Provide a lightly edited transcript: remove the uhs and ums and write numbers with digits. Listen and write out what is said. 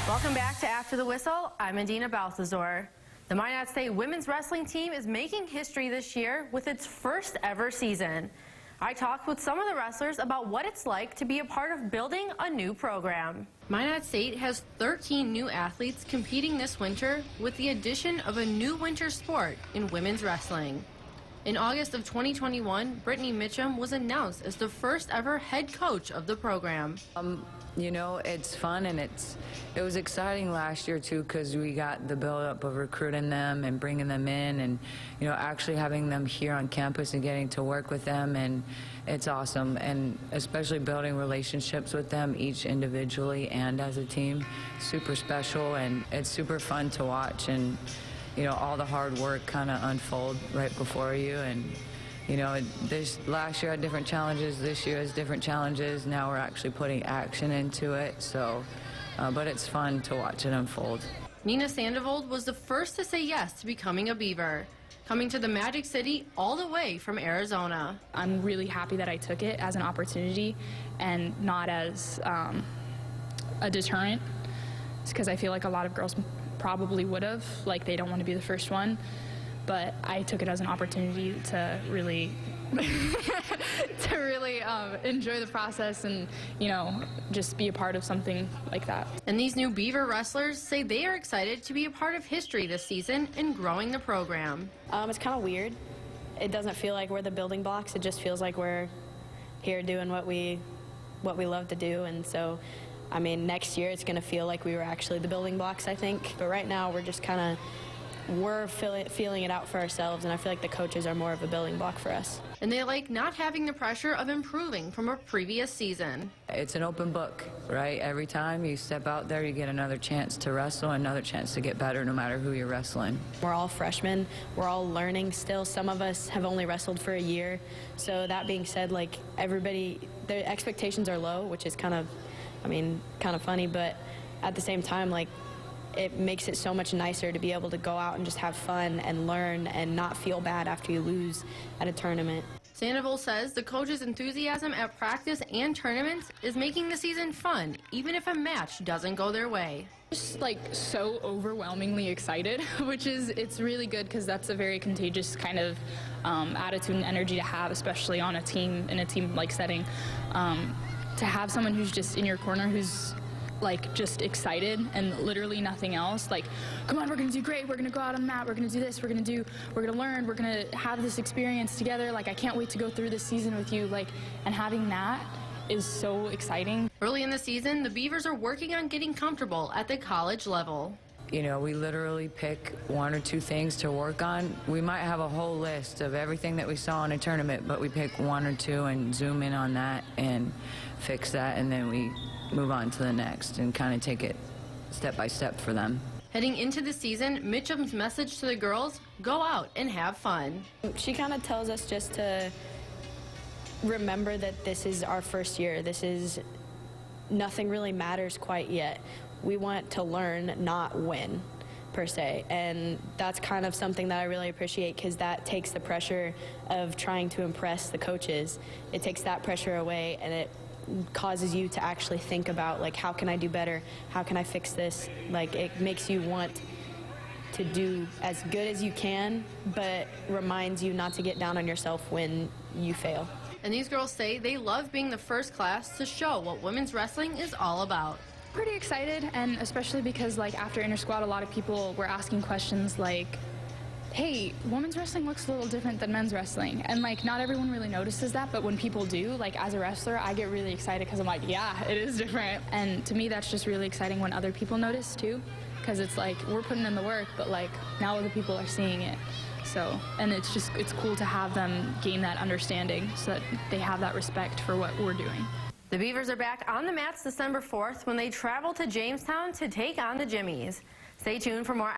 Welcome back to After the Whistle. I'm Adina Balthazar. The Minot State women's wrestling team is making history this year with its first ever season. I talked with some of the wrestlers about what it's like to be a part of building a new program. Minot State has 13 new athletes competing this winter with the addition of a new winter sport in women's wrestling. In August of 2021, Brittany Mitchum was announced as the first ever head coach of the program. You know, it's fun, and it was exciting last year too, because we got the build-up of recruiting them and bringing them in, and you know, actually having them here on campus and getting to work with them, and it's awesome. And especially building relationships with them, each individually and as a team, super special, and it's super fun to watch. And you know, all the hard work kind of unfold right before you. And you know, this last year had different challenges, this year has different challenges. Now we're actually putting action into it, so, but it's fun to watch it unfold. Nina Sandovold was the first to say yes to becoming a Beaver, coming to the Magic City all the way from Arizona. I'm really happy that I took it as an opportunity and not as a deterrent, because I feel like a lot of girls probably would have, like they don't want to be the first one. But I took it as an opportunity to really, enjoy the process and, you know, just be a part of something like that. And these new Beaver wrestlers say they are excited to be a part of history this season and growing the program. It's kind of weird. It doesn't feel like we're the building blocks. It just feels like we're here doing what we love to do. And so, I mean, next year it's going to feel like we were actually the building blocks, I think. But right now we're just kind of feeling it out for ourselves, and I feel like the coaches are more of a building block for us. And they like not having the pressure of improving from a previous season. It's an open book, right? Every time you step out there, you get another chance to wrestle, another chance to get better, no matter who you're wrestling. We're all freshmen. We're all learning still. Some of us have only wrestled for a year. So that being said, like everybody, their expectations are low, which is kind of funny, but at the same time, like, it makes it so much nicer to be able to go out and just have fun and learn and not feel bad after you lose at a tournament. Sandoval says the coach's enthusiasm at practice and tournaments is making the season fun, even if a match doesn't go their way. Just like so overwhelmingly excited, it's really good, because that's a very contagious kind of attitude and energy to have, especially on a team, in a team-like setting. To have someone who's just in your corner, who's like just excited and literally nothing else, like, come on, we're gonna do great, we're gonna go out on the mat, we're gonna do this, we're gonna learn, we're gonna have this experience together, like I can't wait to go through this season with you, like, and having that is so exciting. Early in the season, the Beavers are working on getting comfortable at the college level. You know, we literally pick one or two things to work on. We might have a whole list of everything that we saw in a tournament, but we pick one or two and zoom in on that and fix that, and then we move on to the next and kind of take it step by step for them. Heading into the season, Mitchum's message to the girls, go out and have fun. She kind of tells us just to remember that this is our first year. Nothing really matters quite yet. We want to learn, not win, per se. And that's kind of something that I really appreciate, because that takes the pressure of trying to impress the coaches. It takes that pressure away, and it causes you to actually think about, like, how can I do better? How can I fix this? Like, it makes you want to do as good as you can, but reminds you not to get down on yourself when you fail. And these girls say they love being the first class to show what women's wrestling is all about. Pretty excited, and especially because, like, after inter-squad, a lot of people were asking questions like, hey, women's wrestling looks a little different than men's wrestling. And, like, not everyone really notices that, but when people do, like, as a wrestler, I get really excited, because I'm like, yeah, it is different. And to me, that's just really exciting when other people notice, too, because it's like, we're putting in the work, but, like, now other people are seeing it. So, and it's cool to have them gain that understanding so that they have that respect for what we're doing. The Beavers are back on the mats December 4th when they travel to Jamestown to take on the Jimmies. Stay tuned for more